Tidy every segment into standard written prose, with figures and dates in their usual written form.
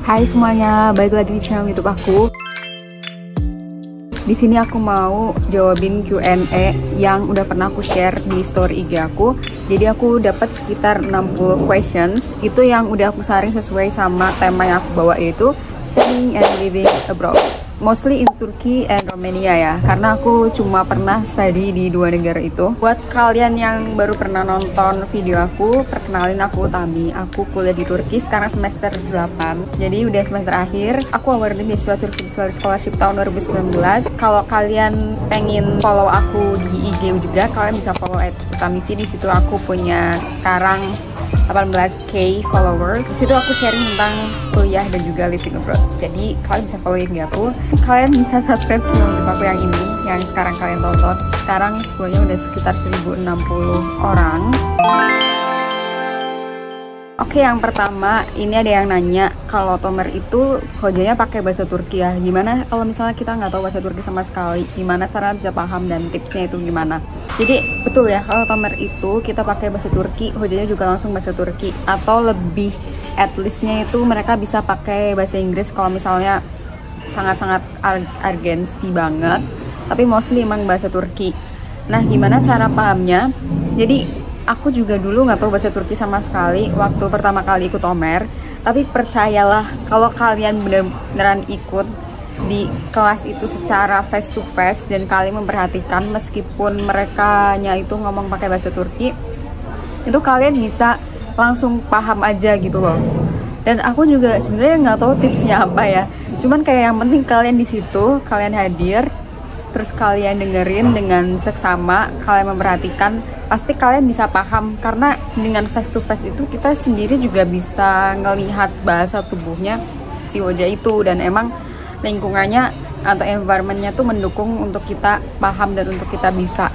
Hai semuanya, balik lagi di channel YouTube aku. Di sini aku mau jawabin Q&A yang udah pernah aku share di story IG aku. Jadi aku dapat sekitar 60 questions. Itu yang udah aku saring sesuai sama tema yang aku bawa, yaitu studying and living abroad. Mostly in Turkey and Romania ya, karena aku cuma pernah study di dua negara itu. Buat kalian yang baru pernah nonton video aku, perkenalin aku Tami. Aku kuliah di Turki sekarang semester 8. Jadi udah semester akhir. Aku awarded beasiswa Turki Scholarship tahun 2019. Kalau kalian pengen follow aku di IG juga, kalian bisa follow @tamivi. Di situ aku punya sekarang 18k followers. Di situ aku sharing tentang kuliah dan juga living abroad. Jadi kalian bisa follow IG aku. Kalian bisa subscribe channel YouTube aku yang ini, yang sekarang kalian tonton. Sekarang semuanya udah sekitar 1060 orang. Oke, yang pertama, ini ada yang nanya kalau Tomer itu hojanya pakai bahasa Turki ya. Gimana kalau misalnya kita nggak tahu bahasa Turki sama sekali? Gimana cara bisa paham dan tipsnya itu gimana? Jadi betul ya, kalau Tomer itu kita pakai bahasa Turki, hojanya juga langsung bahasa Turki. Atau lebih at least-nya itu mereka bisa pakai bahasa Inggris kalau misalnya sangat-sangat urgensi banget. Tapi mostly emang bahasa Turki. Nah, gimana cara pahamnya? Jadi aku juga dulu nggak tahu bahasa Turki sama sekali waktu pertama kali ikut Tomer. Tapi percayalah, kalau kalian beneran ikut di kelas itu secara face to face dan kalian memperhatikan, meskipun merekanya itu ngomong pakai bahasa Turki, itu kalian bisa langsung paham aja gitu loh. Dan aku juga sebenarnya nggak tahu tipsnya apa ya. Cuman kayak yang penting kalian di situ, kalian hadir, terus kalian dengerin dengan seksama, kalian memperhatikan, pasti kalian bisa paham. Karena dengan face to face itu kita sendiri juga bisa ngelihat bahasa tubuhnya si wajah itu, dan emang lingkungannya atau environmentnya tuh mendukung untuk kita paham dan untuk kita bisa.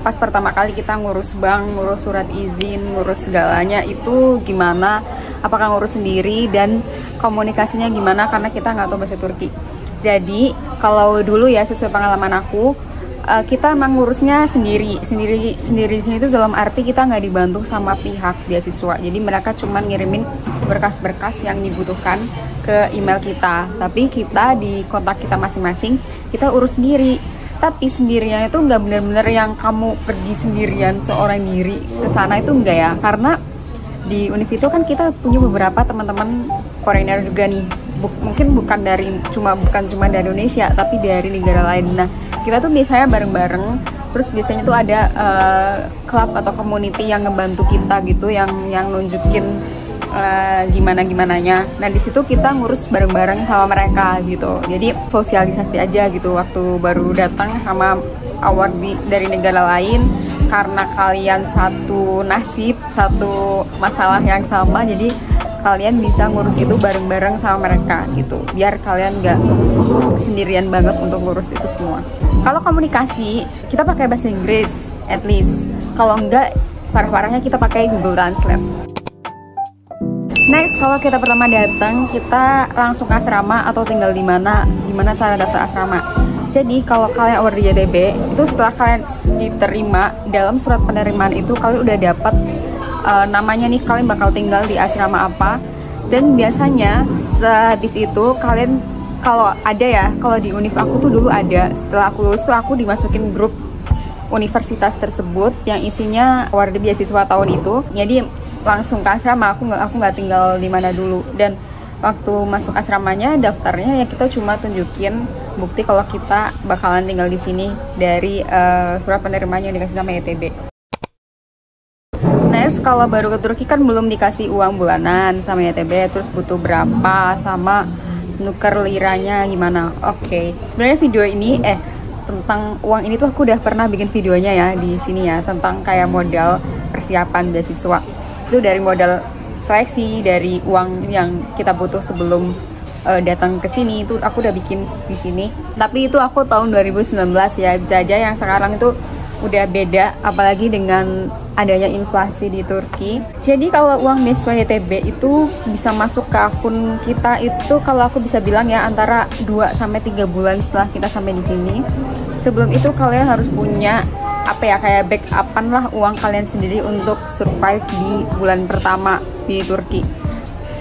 Pas pertama kali kita ngurus bank, ngurus surat izin, ngurus segalanya itu gimana, apakah ngurus sendiri dan komunikasinya gimana, karena kita nggak tahu bahasa Turki. Jadi kalau dulu ya, sesuai pengalaman aku, kita emang ngurusnya sendiri di sini itu dalam arti kita nggak dibantu sama pihak beasiswa. Jadi mereka cuma ngirimin berkas-berkas yang dibutuhkan ke email kita, tapi kita di kontak kita masing-masing kita urus sendiri. Tapi sendirian itu nggak bener-bener yang kamu pergi sendirian seorang diri ke sana, itu enggak ya, karena di Univ itu kan kita punya beberapa teman-teman foreigner juga nih. Mungkin bukan cuma dari Indonesia, tapi dari negara lain. Nah, kita tuh biasanya bareng-bareng. Terus biasanya tuh ada klub atau community yang ngebantu kita gitu, yang nunjukin gimananya. Nah, di situ kita ngurus bareng-bareng sama mereka gitu. Jadi sosialisasi aja gitu waktu baru datang sama award dari negara lain. Karena kalian satu nasib, satu masalah yang sama, jadi kalian bisa ngurus itu bareng-bareng sama mereka gitu, biar kalian nggak sendirian banget untuk ngurus itu semua. Kalau komunikasi, kita pakai bahasa Inggris at least. Kalau enggak, parah-parahnya kita pakai Google Translate. Next, kalau kita pertama datang, kita langsung ke asrama atau tinggal di mana? Gimana cara daftar asrama? Jadi kalau kalian award di JDB, itu setelah kalian diterima, dalam surat penerimaan itu kalian udah dapat namanya nih, kalian bakal tinggal di asrama apa. Dan biasanya sehabis itu kalian, kalau ada ya, kalau di Univ aku tuh dulu ada, setelah aku lulus tuh aku dimasukin grup universitas tersebut yang isinya award beasiswa tahun itu. Jadi langsung ke asrama, aku nggak tinggal di mana dulu. Dan waktu masuk asramanya, daftarnya ya kita cuma tunjukin bukti kalau kita bakalan tinggal di sini dari surat penerimaan yang dikasih sama YTB. Next, kalau baru ke Turki kan belum dikasih uang bulanan sama YTB, terus butuh berapa, sama nuker liranya gimana. Oke. Sebenarnya video ini tentang uang ini tuh aku udah pernah bikin videonya ya di sini ya, tentang kayak modal persiapan beasiswa. Itu dari modal seleksi, dari uang yang kita butuh sebelum datang ke sini, itu aku udah bikin di sini. Tapi itu aku tahun 2019 ya, bisa aja yang sekarang itu udah beda, apalagi dengan adanya inflasi di Turki. Jadi kalau uang beasiswa YTB itu bisa masuk ke akun kita itu, kalau aku bisa bilang ya, antara 2-3 bulan setelah kita sampai di sini. Sebelum itu kalian harus punya apa ya, kayak backupan lah uang kalian sendiri untuk survive di bulan pertama di Turki.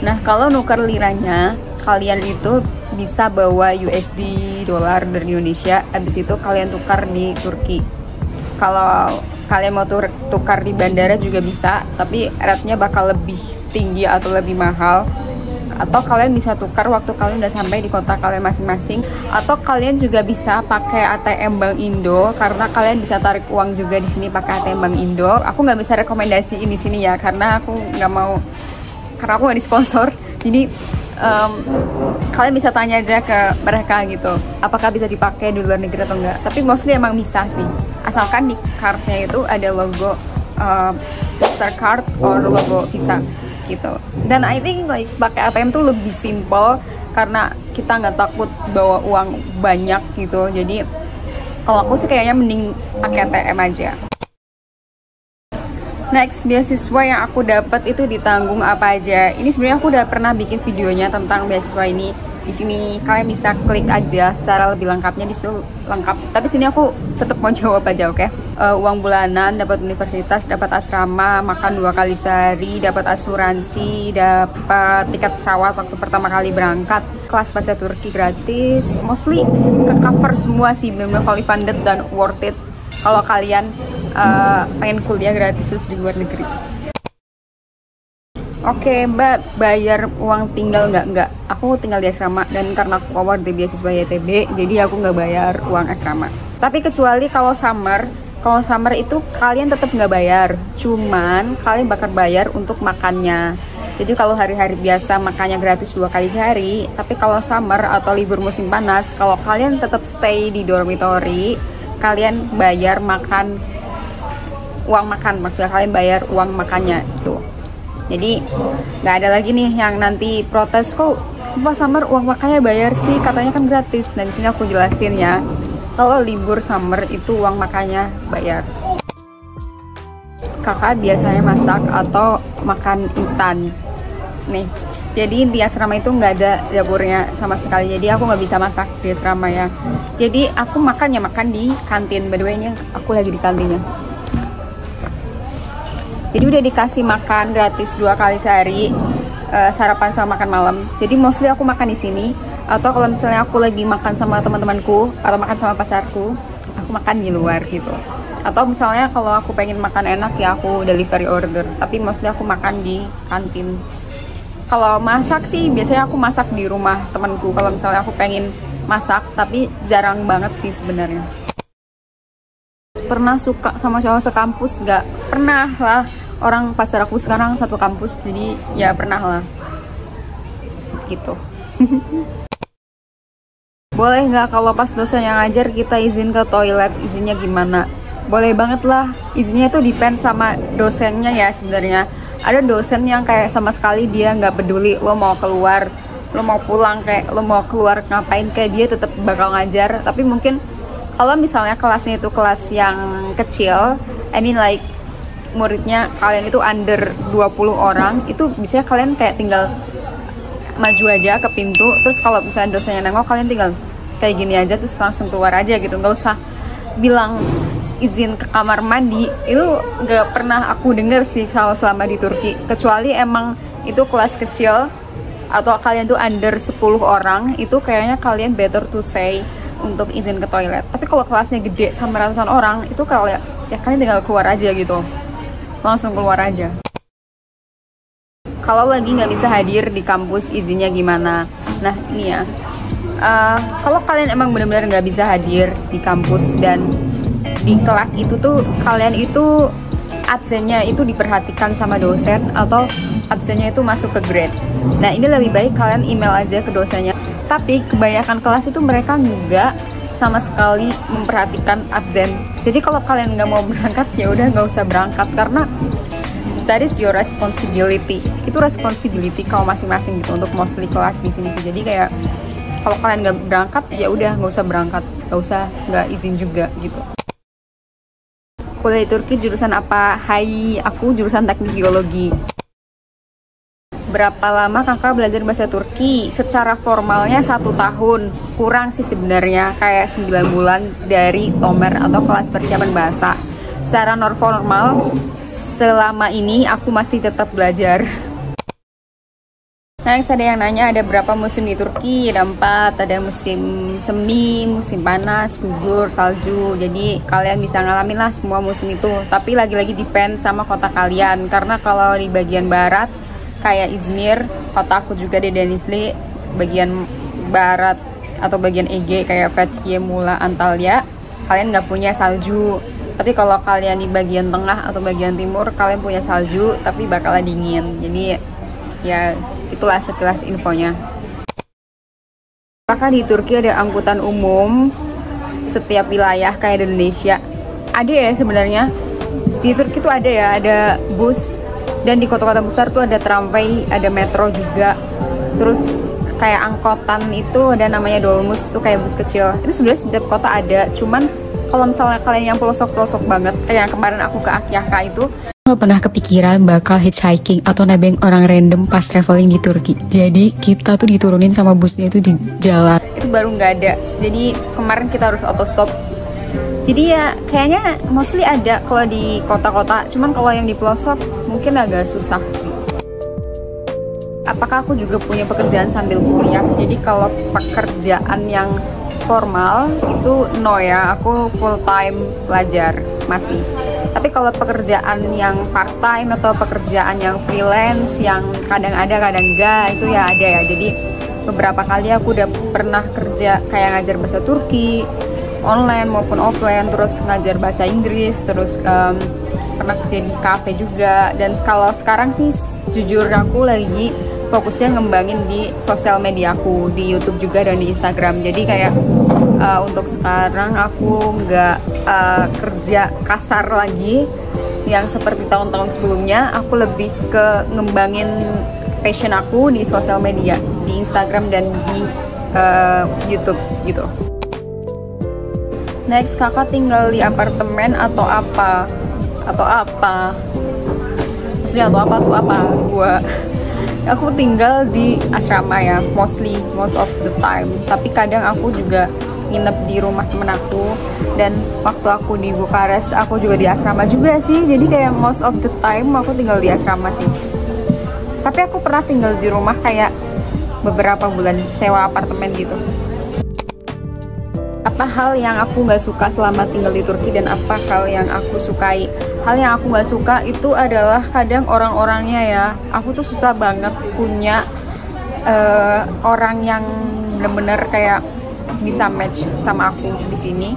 Nah, kalau nuker liranya, kalian itu bisa bawa USD dolar dari Indonesia, habis itu kalian tukar di Turki. Kalau kalian mau tukar di bandara juga bisa, tapi rate-nya bakal lebih tinggi atau lebih mahal. Atau kalian bisa tukar waktu kalian udah sampai di kota kalian masing-masing. Atau kalian juga bisa pakai ATM Bank Indo, karena kalian bisa tarik uang juga di sini pakai ATM Bank Indo. Aku nggak bisa rekomendasiin di sini ya, karena aku nggak disponsor. Jadi kalian bisa tanya aja ke mereka gitu, apakah bisa dipakai di luar negeri atau enggak. Tapi mostly emang bisa sih, asalkan di cardnya itu ada logo Mastercard or logo Visa gitu. Dan I think like pakai ATM tuh lebih simple karena kita nggak takut bawa uang banyak gitu. Jadi kalau aku sih kayaknya mending pakai ATM aja. Next, beasiswa yang aku dapat itu ditanggung apa aja. Ini sebenarnya aku udah pernah bikin videonya tentang beasiswa ini. Di sini kalian bisa klik aja secara lebih lengkapnya, di situ lengkap. Tapi sini aku tetap mau jawab aja, oke? Uang bulanan, dapat universitas, dapat asrama, makan 2 kali sehari, dapat asuransi, dapat tiket pesawat waktu pertama kali berangkat, kelas bahasa Turki gratis. Mostly ke cover semua sih, benar-benar fully funded dan worth it kalau kalian pengen kuliah gratis terus di luar negeri. Oke, Mbak, bayar uang tinggal nggak? Aku tinggal di asrama, dan karena aku award di beasiswa YTB, jadi aku nggak bayar uang asrama. Tapi kecuali kalau summer itu kalian tetap nggak bayar, cuman kalian bakal bayar untuk makannya. Jadi kalau hari-hari biasa makannya gratis 2 kali sehari, tapi kalau summer atau libur musim panas, kalau kalian tetap stay di dormitory, kalian bayar uang makan, maksudnya kalian bayar uang makannya itu. Jadi nggak ada lagi nih yang nanti protes, kok pas summer uang makannya bayar sih, katanya kan gratis. Dan di sini aku jelasin ya, kalau libur summer itu uang makannya bayar. Kakak biasanya masak atau makan instan nih. Jadi di asrama itu nggak ada dapurnya sama sekali, jadi aku nggak bisa masak di asrama ya. Jadi aku makan di kantin. By the way, ini aku lagi di kantinnya. Jadi udah dikasih makan gratis 2 kali sehari, sarapan sama makan malam. Jadi mostly aku makan di sini. Atau kalau misalnya aku lagi makan sama teman-temanku atau makan sama pacarku, aku makan di luar gitu. Atau misalnya kalau aku pengen makan enak ya aku delivery order. Tapi mostly aku makan di kantin. Kalau masak sih biasanya aku masak di rumah temanku. Kalau misalnya aku pengen masak, tapi jarang banget sih sebenarnya. Pernah suka sama cowok sekampus? Nggak pernah lah. Orang pacar aku sekarang satu kampus, jadi ya pernah lah gitu. Boleh nggak kalau pas dosen yang ngajar kita izin ke toilet? Izinnya gimana? Boleh banget lah. Izinnya itu depend sama dosennya ya sebenarnya. Ada dosen yang kayak sama sekali dia nggak peduli lo mau keluar, lo mau pulang, kayak lo mau keluar ngapain, kayak dia tetap bakal ngajar. Tapi mungkin kalau misalnya kelasnya itu kelas yang kecil, I mean like muridnya kalian itu under 20 orang, itu bisa kalian kayak tinggal maju aja ke pintu, terus kalau misalnya dosennya nengok, kalian tinggal kayak gini aja terus langsung keluar aja gitu, nggak usah bilang izin ke kamar mandi. Itu nggak pernah aku denger sih kalau selama di Turki, kecuali emang itu kelas kecil atau kalian tuh under 10 orang, itu kayaknya kalian better to say untuk izin ke toilet. Tapi kalau kelasnya gede sampai ratusan orang, itu kalau ya kalian tinggal keluar aja gitu, langsung keluar aja. Kalau lagi nggak bisa hadir di kampus, izinnya gimana? Nah ini ya, kalau kalian emang benar-benar nggak bisa hadir di kampus dan di kelas itu tuh kalian itu absennya itu diperhatikan sama dosen atau absennya itu masuk ke grade. Nah ini lebih baik kalian email aja ke dosennya. Tapi kebanyakan kelas itu mereka nggak sama sekali memperhatikan absen. Jadi kalau kalian nggak mau berangkat ya udah nggak usah berangkat, karena that is your responsibility. Itu responsibility kamu masing-masing gitu untuk mostly kelas di sini sih. Jadi kayak kalau kalian nggak berangkat ya udah nggak usah berangkat, nggak izin juga gitu. Kuliah di Turki jurusan apa? Hai, aku jurusan teknik biologi. Berapa lama kakak belajar bahasa Turki? Secara formalnya 1 tahun, kurang sih sebenarnya, kayak 9 bulan dari Tomer atau kelas persiapan bahasa. Secara non formal selama ini aku masih tetap belajar. Next ada yang nanya ada berapa musim di Turki. Ada 4, ada musim semi, musim panas, gugur, salju. Jadi kalian bisa ngalamin lah semua musim itu. Tapi lagi-lagi depend sama kota kalian. Karena kalau di bagian barat kayak Izmir, kota aku juga di Denizli, bagian barat atau bagian Ege kayak Fethiye, Muğla, Antalya, kalian nggak punya salju. Tapi kalau kalian di bagian tengah atau bagian timur, kalian punya salju tapi bakalan dingin. Jadi ya itulah sekilas infonya. Apakah di Turki ada angkutan umum setiap wilayah kayak di Indonesia? Ada ya sebenarnya. Di Turki tuh ada ya, ada bus, dan di kota-kota besar tuh ada tramway, ada metro juga. Terus kayak angkotan itu ada namanya dolmus, tuh kayak bus kecil. Itu sebenarnya setiap kota ada, cuman kalau misalnya kalian yang pelosok-pelosok banget, kayak yang kemarin aku ke Akyaka itu, nggak pernah kepikiran bakal hitchhiking atau nebeng orang random pas traveling di Turki. Jadi kita tuh diturunin sama busnya itu di jalan. Itu baru nggak ada. Jadi kemarin kita harus auto stop. Jadi ya kayaknya mostly ada kalau di kota-kota. Cuman kalau yang di pelosok mungkin agak susah sih. Apakah aku juga punya pekerjaan sambil kuliah? Jadi kalau pekerjaan yang formal itu no ya, aku full time belajar masih. Tapi kalau pekerjaan yang part time atau pekerjaan yang freelance yang kadang ada kadang enggak, itu ya ada ya. Jadi beberapa kali aku udah pernah kerja kayak ngajar bahasa Turki online maupun offline, terus ngajar bahasa Inggris, terus pernah kerja di cafe juga. Dan kalau sekarang sih jujur aku lagi fokusnya ngembangin di sosial media aku, di YouTube juga dan di Instagram. Jadi kayak untuk sekarang aku nggak kerja kasar lagi yang seperti tahun-tahun sebelumnya. Aku lebih ke ngembangin passion aku di sosial media, di Instagram dan di YouTube gitu. Next, kakak tinggal di apartemen atau apa? Atau apa? Maksudnya atau apa tuh apa? Aku tinggal di asrama ya, most of the time. Tapi kadang aku juga nginep di rumah temen aku. Dan waktu aku di Bukares, aku juga di asrama juga sih. Jadi kayak most of the time aku tinggal di asrama sih. Tapi aku pernah tinggal di rumah kayak beberapa bulan, sewa apartemen gitu. Apa hal yang aku nggak suka selama tinggal di Turki dan apa hal yang aku sukai? Hal yang aku nggak suka itu adalah kadang orang-orangnya ya. Aku tuh susah banget punya orang yang bener-bener kayak bisa match sama aku di sini.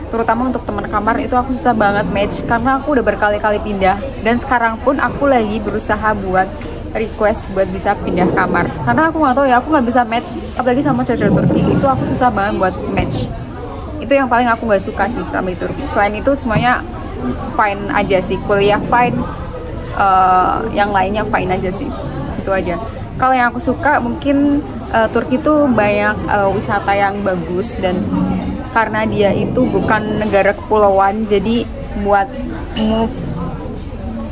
Terutama untuk teman kamar itu aku susah banget match karena aku udah berkali-kali pindah. Dan sekarang pun aku lagi berusaha buat request buat bisa pindah kamar. Karena aku nggak tahu ya, aku nggak bisa match. Apalagi sama cewek Turki itu aku susah banget buat match. Itu yang paling aku nggak suka sih selama di Turki. Selain itu semuanya fine aja sih, kuliah fine, yang lainnya fine aja sih, itu aja. Kalau yang aku suka mungkin Turki tuh banyak wisata yang bagus, dan karena dia itu bukan negara kepulauan, jadi buat move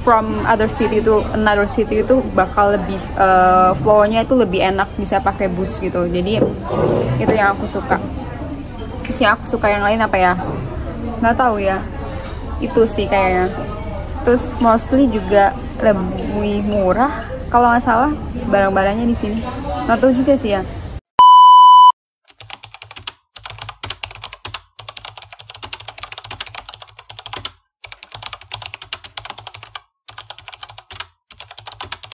from other city to another city itu bakal lebih flow-nya itu lebih enak, bisa pakai bus gitu. Jadi itu yang aku suka. Terus yang aku suka yang lain apa ya? Nggak tahu ya. Itu sih kayaknya. Terus mostly juga lebih murah kalau nggak salah barang-barangnya di sini. Nggak tahu juga sih ya.